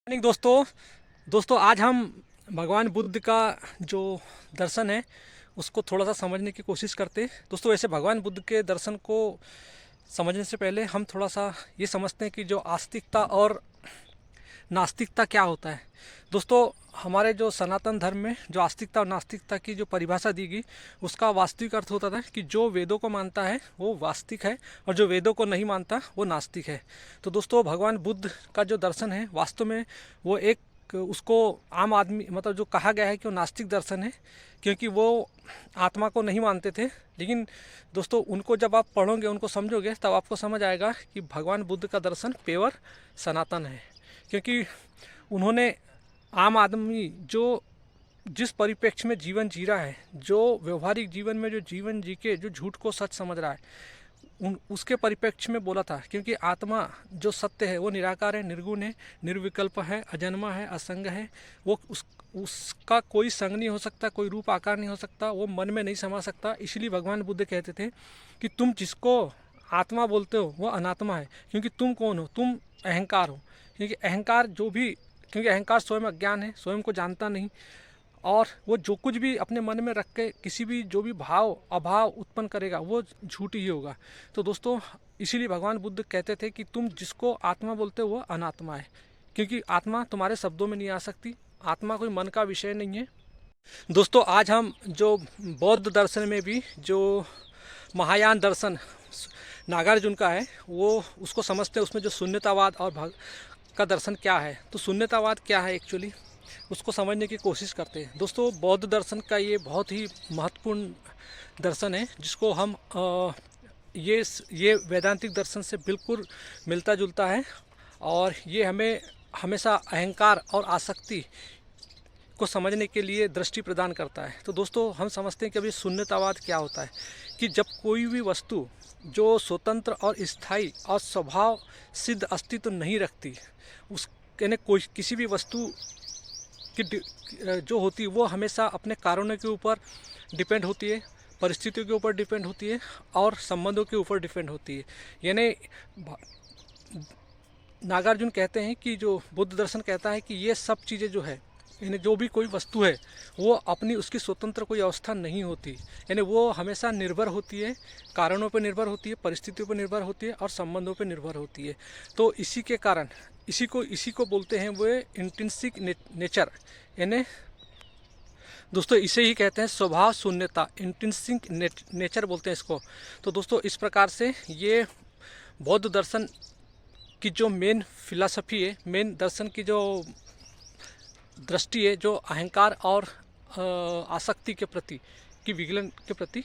Morning दोस्तों आज हम भगवान बुद्ध का जो दर्शन है उसको थोड़ा सा समझने की कोशिश करते हैं। दोस्तों वैसे भगवान बुद्ध के दर्शन को समझने से पहले हम थोड़ा सा ये समझते हैं कि जो आस्तिकता और नास्तिकता क्या होता है। दोस्तों हमारे जो सनातन धर्म में जो आस्तिकता और नास्तिकता की जो परिभाषा दी गई उसका वास्तविक अर्थ होता था कि जो वेदों को मानता है वो वास्तविक है और जो वेदों को नहीं मानता वो नास्तिक है। तो दोस्तों भगवान बुद्ध का जो दर्शन है वास्तव में वो एक उसको आम आदमी मतलब जो कहा गया है कि वो नास्तिक दर्शन है, क्योंकि वो आत्मा को नहीं मानते थे। लेकिन दोस्तों उनको जब आप पढ़ोगे उनको समझोगे तब आपको समझ आएगा कि भगवान बुद्ध का दर्शन प्योर सनातन है, क्योंकि उन्होंने आम आदमी जो जिस परिप्रेक्ष्य में जीवन जी रहा है, जो व्यवहारिक जीवन में जो जीवन जी के जो झूठ को सच समझ रहा है, उसके परिप्रेक्ष्य में बोला था। क्योंकि आत्मा जो सत्य है वो निराकार है, निर्गुण है, निर्विकल्प है, अजन्मा है, असंग है। वो उसका कोई संग नहीं हो सकता, कोई रूप आकार नहीं हो सकता, वो मन में नहीं समा सकता। इसलिए भगवान बुद्ध कहते थे कि तुम जिसको आत्मा बोलते हो वो अनात्मा है। क्योंकि तुम कौन हो? तुम अहंकार हो। क्योंकि अहंकार क्योंकि अहंकार स्वयं अज्ञान है, स्वयं को जानता नहीं, और वो जो कुछ भी अपने मन में रख के किसी भी जो भी भाव अभाव उत्पन्न करेगा वो झूठ ही होगा। तो दोस्तों इसीलिए भगवान बुद्ध कहते थे कि तुम जिसको आत्मा बोलते हो वो अनात्मा है। क्योंकि आत्मा तुम्हारे शब्दों में नहीं आ सकती, आत्मा कोई मन का विषय नहीं है। दोस्तों आज हम जो बौद्ध दर्शन में भी जो महायान दर्शन नागार्जुन का है वो उसको समझते हैं। उसमें जो शून्यतावाद और का दर्शन क्या है, तो शून्यतावाद क्या है एक्चुअली उसको समझने की कोशिश करते हैं। दोस्तों बौद्ध दर्शन का ये बहुत ही महत्वपूर्ण दर्शन है, जिसको हम ये वैदांतिक दर्शन से बिल्कुल मिलता जुलता है, और ये हमें हमेशा अहंकार और आसक्ति को समझने के लिए दृष्टि प्रदान करता है। तो दोस्तों हम समझते हैं कि अभी शून्यतावाद क्या होता है, कि जब कोई भी वस्तु जो स्वतंत्र और स्थायी और स्वभाव सिद्ध अस्तित्व नहीं रखती, उस यानी कोई किसी भी वस्तु की जो होती है वो हमेशा अपने कारणों के ऊपर डिपेंड होती है, परिस्थितियों के ऊपर डिपेंड होती है, और संबंधों के ऊपर डिपेंड होती है। यानी नागार्जुन कहते हैं कि जो बुद्ध दर्शन कहता है कि ये सब चीज़ें जो है, यानी जो भी कोई वस्तु है वो अपनी उसकी स्वतंत्र कोई अवस्था नहीं होती, यानी वो हमेशा निर्भर होती है, कारणों पर निर्भर होती है, परिस्थितियों पर निर्भर होती है और संबंधों पर निर्भर होती है। तो इसी के कारण इसी को बोलते हैं वो इंट्रिंसिक नेचर, यानी दोस्तों इसे ही कहते हैं स्वभाव शून्यता, इंट्रिंसिक नेचर बोलते हैं इसको। तो दोस्तों इस प्रकार से ये बौद्ध दर्शन की जो मेन फिलॉसफी है, मेन दर्शन की जो दृष्टि है, जो अहंकार और आसक्ति के प्रति की विगलन के प्रति।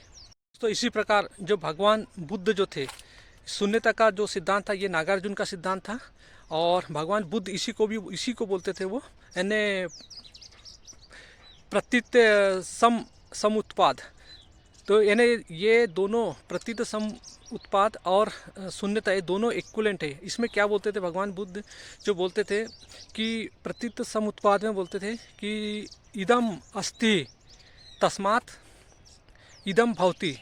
तो इसी प्रकार जो भगवान बुद्ध जो थे, शून्यता का जो सिद्धांत था ये नागार्जुन का सिद्धांत था, और भगवान बुद्ध इसी को बोलते थे वो, यानी प्रतीत सम उत्पाद। तो यानी ये दोनों प्रतीत सम उत्पाद और शून्यता ये दोनों इक्वलेंट है। इसमें क्या बोलते थे भगवान बुद्ध, जो बोलते थे कि प्रतीत सम उत्पाद में बोलते थे कि इदम अस्ति तस्मात् इदम भवति,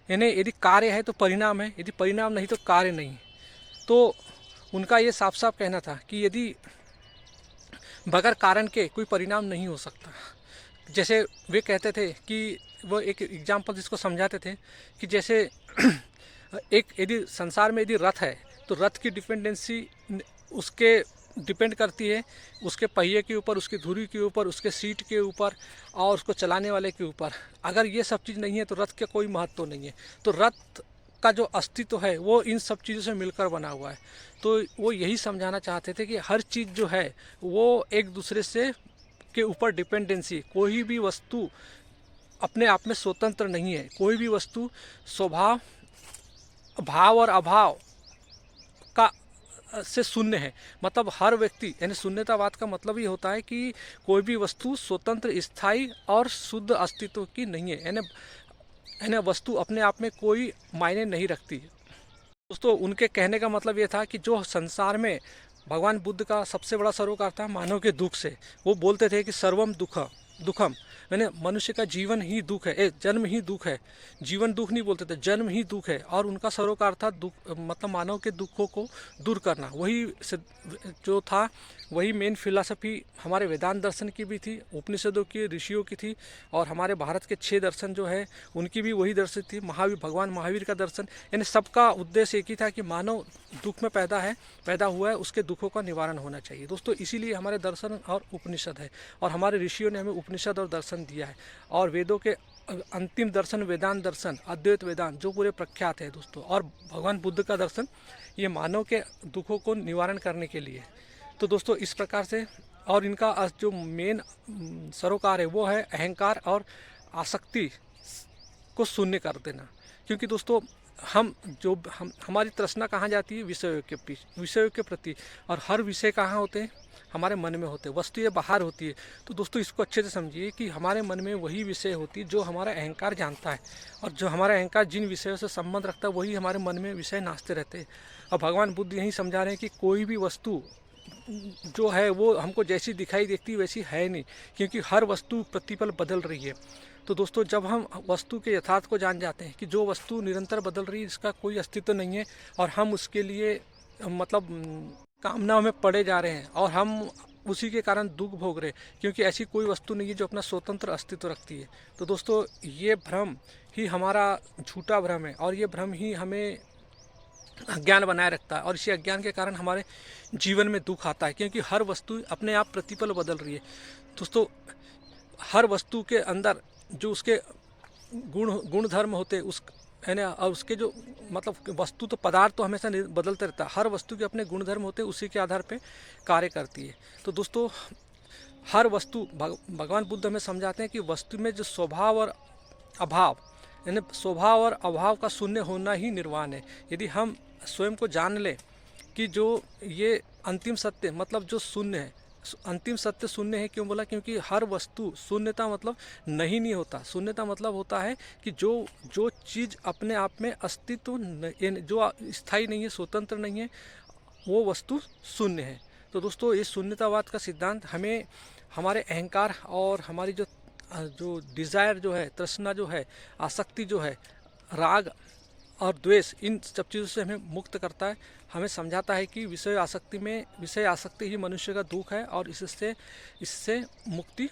यानी यदि कार्य है तो परिणाम है, यदि परिणाम नहीं तो कार्य नहीं। तो उनका ये साफ साफ कहना था कि यदि बगैर कारण के कोई परिणाम नहीं हो सकता। जैसे वे कहते थे कि वो एक एग्जाम्पल जिसको समझाते थे कि जैसे एक यदि संसार में यदि रथ है तो रथ की डिपेंडेंसी उसके डिपेंड करती है उसके पहिए के ऊपर, उसकी धुरी के ऊपर, उसके सीट के ऊपर और उसको चलाने वाले के ऊपर। अगर ये सब चीज़ नहीं है तो रथ का कोई महत्व नहीं है। तो रथ का जो अस्तित्व है वो इन सब चीज़ों से मिलकर बना हुआ है। तो वो यही समझाना चाहते थे कि हर चीज़ जो है वो एक दूसरे से के ऊपर डिपेंडेंसी, कोई भी वस्तु अपने आप में स्वतंत्र नहीं है, कोई भी वस्तु स्वभाव भाव और अभाव का से शून्य है। मतलब हर व्यक्ति, यानी शून्यतावाद का मतलब ये होता है कि कोई भी वस्तु स्वतंत्र स्थायी और शुद्ध अस्तित्व की नहीं है, यानी वस्तु अपने आप में कोई मायने नहीं रखती। दोस्तों उनके कहने का मतलब ये था कि जो संसार में भगवान बुद्ध का सबसे बड़ा सरोकार था मानव के दुख से। वो बोलते थे कि सर्वम दुख दुखम, मैंने मनुष्य का जीवन ही दुख है, जन्म ही दुख है। जीवन दुख नहीं बोलते थे, जन्म ही दुख है। और उनका सरोकार था दुख, मतलब मानव के दुखों को दूर करना। वही जो था, वही मेन फिलॉसफी हमारे वेदांत दर्शन की भी थी, उपनिषदों की, ऋषियों की थी। और हमारे भारत के 6 दर्शन जो है उनकी भी वही दर्शन थी। भगवान महावीर का दर्शन, यानी सबका उद्देश्य एक ही था कि मानव दुख में पैदा हुआ है, उसके दुखों का निवारण होना चाहिए। दोस्तों इसीलिए हमारे दर्शन और उपनिषद है, और हमारे ऋषियों ने हमें उपनिषद और दर्शन दिया है। और वेदों के अंतिम दर्शन वेदांत दर्शन, अद्वैत वेदांत, जो पूरे प्रख्यात है दोस्तों। और भगवान बुद्ध का दर्शन, ये मानव के दुखों को निवारण करने के लिए। तो दोस्तों इस प्रकार से, और इनका जो मेन सरोकार है वो है अहंकार और आसक्ति को शून्य कर देना। क्योंकि दोस्तों हमारी तृष्णा कहाँ जाती है? विषयों के प्रति। और हर विषय कहाँ होते हैं? हमारे मन में होते हैं। वस्तु ये बाहर होती है। तो दोस्तों इसको अच्छे से समझिए कि हमारे मन में वही विषय होती है जो हमारा अहंकार जानता है, और जो हमारा अहंकार जिन विषयों से संबंध रखता है वही हमारे मन में विषय नाचते रहते हैं। और भगवान बुद्ध यही समझा रहे हैं कि कोई भी वस्तु जो है वो हमको जैसी दिखाई देती वैसी है नहीं, क्योंकि हर वस्तु प्रतिपल बदल रही है। तो दोस्तों जब हम वस्तु के यथार्थ को जान जाते हैं कि जो वस्तु निरंतर बदल रही है, इसका कोई अस्तित्व नहीं है, और हम उसके लिए मतलब कामनाओं में पड़े जा रहे हैं, और हम उसी के कारण दुख भोग रहे हैं, क्योंकि ऐसी कोई वस्तु नहीं है जो अपना स्वतंत्र अस्तित्व रखती है। तो दोस्तों ये भ्रम ही हमारा झूठा भ्रम है, और ये भ्रम ही हमें अज्ञान बनाए रखता है, और इसी अज्ञान के कारण हमारे जीवन में दुख आता है, क्योंकि हर वस्तु अपने आप प्रतिपल बदल रही है। दोस्तों हर वस्तु के अंदर जो उसके गुण धर्म होते हैं, उस है ना, और उसके जो मतलब वस्तु तो पदार्थ तो हमेशा बदलते रहता है। हर वस्तु के अपने गुण धर्म होते हैं, उसी के आधार पे कार्य करती है। तो दोस्तों हर वस्तु, भगवान बुद्ध हमें समझाते हैं कि वस्तु में जो स्वभाव और अभाव, यानी स्वभाव और अभाव का शून्य होना ही निर्वाण है। यदि हम स्वयं को जान लें कि जो ये अंतिम सत्य, मतलब जो शून्य है, अंतिम सत्य शून्य है। क्यों बोला? क्योंकि हर वस्तु, शून्यता मतलब नहीं होता। शून्यता मतलब होता है कि जो चीज़ अपने आप में अस्तित्व जो स्थायी नहीं है, स्वतंत्र नहीं है, वो वस्तु शून्य है। तो दोस्तों ये शून्यतावाद का सिद्धांत हमें हमारे अहंकार और हमारी जो डिज़ायर जो है, तृष्णा जो है, आसक्ति जो है, राग और द्वेष, इन सब चीज़ों से हमें मुक्त करता है। हमें समझाता है कि विषय आसक्ति ही मनुष्य का दुख है, और इससे मुक्ति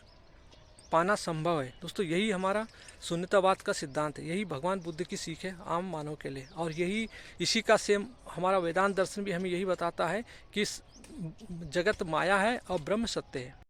पाना संभव है। दोस्तों यही हमारा शून्यतावाद का सिद्धांत है, यही भगवान बुद्ध की सीख है आम मानव के लिए। और इसी का सेम हमारा वेदांत दर्शन भी हमें यही बताता है कि जगत माया है और ब्रह्म सत्य है।